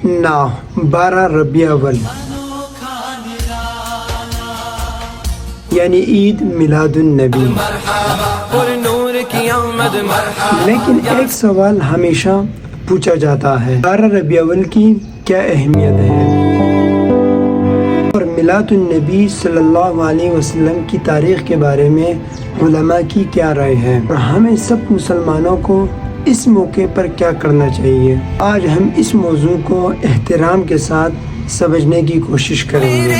12 ربیع اول یعنی عید میلاد النبی۔ لیکن ایک سوال ہمیشہ پوچھا جاتا ہے، 12 ربیع اول کی کیا اہمیت ہے اور میلاد النبی صلی اللہ علیہ وسلم کی تاریخ کے بارے میں علماء کی کیا رائے ہے، اور ہمیں سب مسلمانوں کو اس موقع پر کیا کرنا چاہیے۔ آج ہم اس موضوع کو احترام کے ساتھ سمجھنے کی کوشش کریں گے۔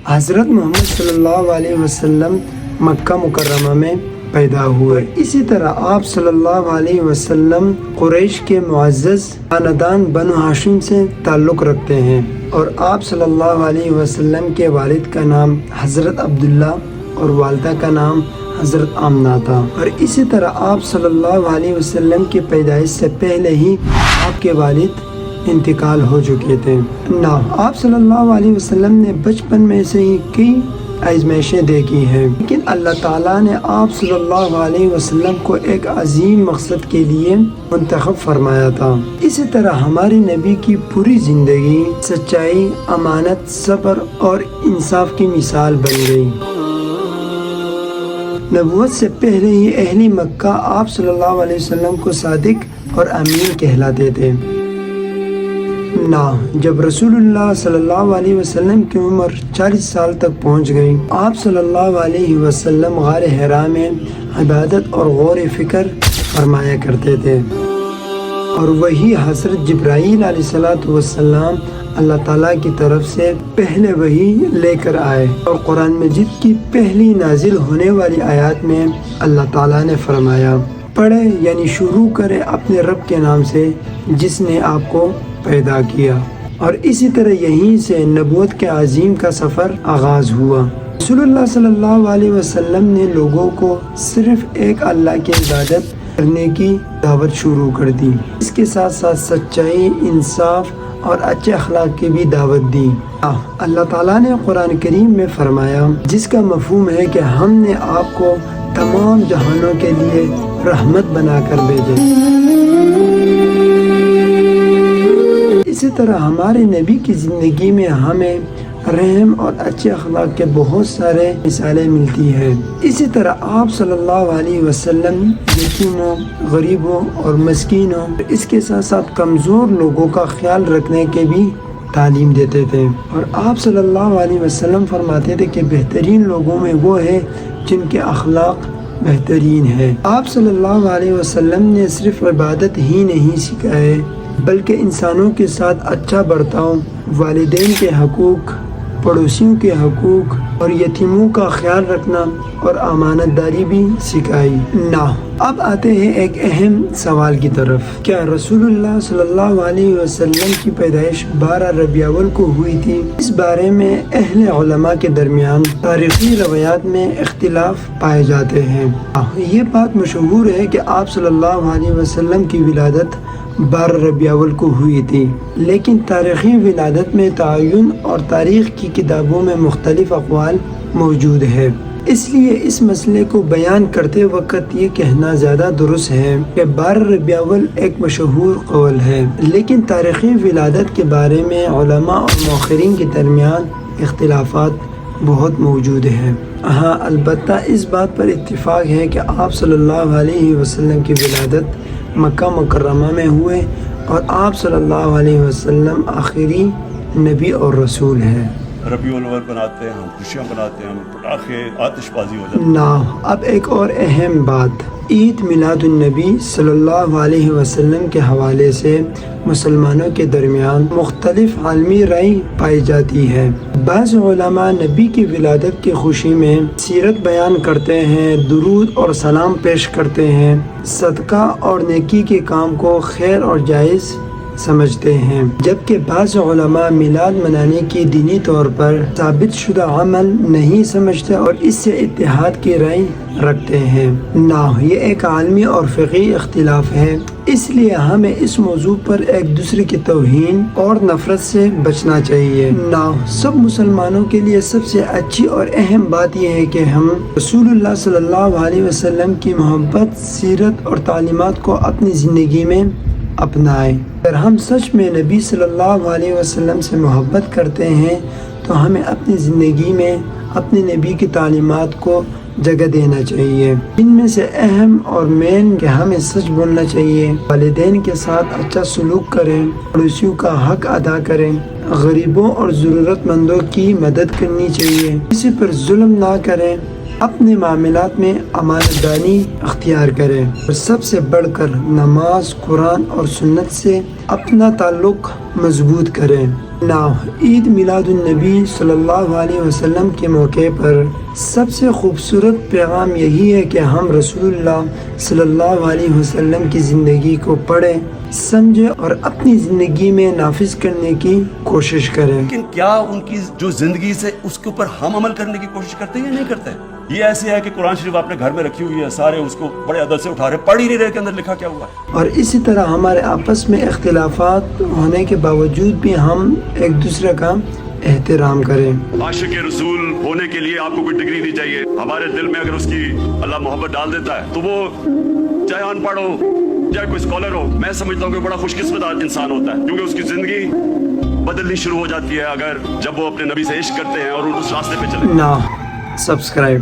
حضرت محمد صلی اللہ علیہ وسلم مکہ مکرمہ میں پیدا ہوئے۔ اسی طرح آپ صلی اللہ علیہ وسلم قریش کے معزز خاندان بنو ہاشم سے تعلق رکھتے ہیں، اور آپ صلی اللہ علیہ وسلم کے والد کا نام حضرت عبداللہ اور والدہ کا نام حضرت آمنہ تھا، اور اسی طرح آپ صلی اللہ علیہ وسلم کی پیدائش سے پہلے ہی آپ کے والد انتقال ہو چکے تھے۔ آپ صلی اللہ علیہ وسلم نے بچپن میں سے ہی کئی آزمائشیں دیکھی ہیں، لیکن اللہ تعالیٰ نے آپ صلی اللہ علیہ وسلم کو ایک عظیم مقصد کے لیے منتخب فرمایا تھا۔ اسی طرح ہمارے نبی کی پوری زندگی سچائی، امانت، صبر اور انصاف کی مثال بن گئی۔ نبوت سے پہلے ہی اہل مکہ آپ صلی اللہ علیہ وسلم کو صادق اور امین کہلاتے تھے۔ جب رسول اللہ صلی اللہ علیہ وسلم کی عمر 40 سال تک پہنچ گئی، آپ صلی اللہ علیہ وسلم غار حرا میں عبادت اور غور فکر فرمایا کرتے تھے، اور وہی حضرت جبرائیل علیہ السلام اللہ تعالیٰ کی طرف سے پہلے وحی لے کر آئے، اور قرآن مجید کی پہلی نازل ہونے والی آیات میں اللہ تعالیٰ نے فرمایا، پڑھے یعنی شروع کرے اپنے رب کے نام سے جس نے آپ کو پیدا کیا۔ اور اسی طرح یہیں سے نبوت کے عظیم کا سفر آغاز ہوا۔ رسول اللہ صلی اللہ علیہ وسلم نے لوگوں کو صرف ایک اللہ کی عبادت کرنے کی دعوت شروع کر دی، اس کے ساتھ ساتھ سچائی، انصاف اور اچھے اخلاق کی بھی دعوت دی۔ اللہ تعالیٰ نے قرآن کریم میں فرمایا، جس کا مفہوم ہے کہ ہم نے آپ کو تمام جہانوں کے لیے رحمت بنا کر بھیجے۔ اسی طرح ہمارے نبی کی زندگی میں ہمیں رحم اور اچھے اخلاق کے بہت سارے مثالیں ملتی ہیں۔ اسی طرح آپ صلی اللہ علیہ وسلم یتیموں، غریبوں اور مسکینوں، اس کے ساتھ ساتھ کمزور لوگوں کا خیال رکھنے کے بھی تعلیم دیتے تھے، اور آپ صلی اللہ علیہ وسلم فرماتے تھے کہ بہترین لوگوں میں وہ ہے جن کے اخلاق بہترین ہے۔ آپ صلی اللہ علیہ وسلم نے صرف عبادت ہی نہیں سکھائے بلکہ انسانوں کے ساتھ اچھا برتاؤ، والدین کے حقوق، پڑوسیوں کے حقوق اور یتیموں کا خیال رکھنا اور امانت داری بھی سکھائی۔ اب آتے ہیں ایک اہم سوال کی طرف، کیا رسول اللہ صلی اللہ علیہ وسلم کی پیدائش 12 ربیع اول کو ہوئی تھی؟ اس بارے میں اہل علماء کے درمیان تاریخی روایات میں اختلاف پائے جاتے ہیں۔ یہ بات مشہور ہے کہ آپ صلی اللہ علیہ وسلم کی ولادت 12 ربیع اول کو ہوئی تھی، لیکن تاریخی ولادت میں تعین اور تاریخ کی کتابوں میں مختلف اقوال موجود ہے۔ اس لیے اس مسئلے کو بیان کرتے وقت یہ کہنا زیادہ درست ہے کہ 12 ربیع اول ایک مشہور قول ہے، لیکن تاریخی ولادت کے بارے میں علماء اور مؤخرین کے درمیان اختلافات بہت موجود ہیں۔ البتہ اس بات پر اتفاق ہے کہ آپ صلی اللہ علیہ وسلم کی ولادت مکہ مکرمہ میں ہوئے، اور آپ صلی اللہ علیہ وسلم آخری نبی اور رسول ہیں۔ ربیع الاول بناتے ہیں، ہم خوشیاں مناتے ہیں، ہم پٹاخے آتش بازی ہو جاتی ہے۔ اب ایک اور اہم بات، عید میلاد النبی صلی اللہ علیہ وسلم کے حوالے سے مسلمانوں کے درمیان مختلف عالمی رائے پائی جاتی ہے۔ بعض علماء نبی کی ولادت کی خوشی میں سیرت بیان کرتے ہیں، درود اور سلام پیش کرتے ہیں، صدقہ اور نیکی کے کام کو خیر اور جائز سمجھتے ہیں، جبکہ بعض علماء میلاد منانے کی دینی طور پر ثابت شدہ عمل نہیں سمجھتے اور اس سے اتحاد کی رائے رکھتے ہیں۔ یہ ایک عالمی اور فقہی اختلاف ہے، اس لیے ہمیں اس موضوع پر ایک دوسرے کی توہین اور نفرت سے بچنا چاہیے۔ سب مسلمانوں کے لیے سب سے اچھی اور اہم بات یہ ہے کہ ہم رسول اللہ صلی اللہ علیہ وسلم کی محبت، سیرت اور تعلیمات کو اپنی زندگی میں اپنائیں۔ اگر ہم سچ میں نبی صلی اللہ علیہ وسلم سے محبت کرتے ہیں تو ہمیں اپنی زندگی میں اپنے نبی کی تعلیمات کو جگہ دینا چاہیے۔ ان میں سے اہم اور مین کہ ہمیں سچ بولنا چاہیے، والدین کے ساتھ اچھا سلوک کریں، پڑوسیوں کا حق ادا کریں، غریبوں اور ضرورت مندوں کی مدد کرنی چاہیے، کسی پر ظلم نہ کریں، اپنے معاملات میں امانت داری اختیار کریں، اور سب سے بڑھ کر نماز، قرآن اور سنت سے اپنا تعلق مضبوط کریں۔ عید میلاد النبی صلی اللہ علیہ وسلم کے موقع پر سب سے خوبصورت پیغام یہی ہے کہ ہم رسول اللہ صلی اللہ علیہ وسلم کی زندگی کو پڑھیں، سمجھیں اور اپنی زندگی میں نافذ کرنے کی کوشش کریں۔ لیکن کیا ان کی جو زندگی سے اس کے اوپر ہم عمل کرنے کی کوشش کرتے ہیں یا نہیں کرتے؟ یہ ایسے ہے کہ قرآن شریف آپ نے گھر میں رکھی ہوئی ہے، سارے اس کو بڑے ادب سے اٹھا رہے، پڑھ ہی نہیں رہے کہ اندر لکھا کیا ہوا ہے۔ اور اسی طرح ہمارے آپس میں اختلافات ہونے کے باوجود بھی ہم ایک دوسرے کا احترام کریں۔ عاشق رسول ہونے کے لیے آپ کو کوئی ڈگری نہیں چاہیے۔ ہمارے دل میں اگر اس کی اللہ محبت ڈال دیتا ہے تو وہ چاہے ان پڑھ ہو چاہے کوئی اسکالر ہو، میں سمجھتا ہوں کہ بڑا خوش قسمت انسان ہوتا ہے، کیونکہ اس کی زندگی بدلنی شروع ہو جاتی ہے اگر جب وہ اپنے نبی سے عشق کرتے ہیں اور اس راستے پہ چلے۔ سبسکرائب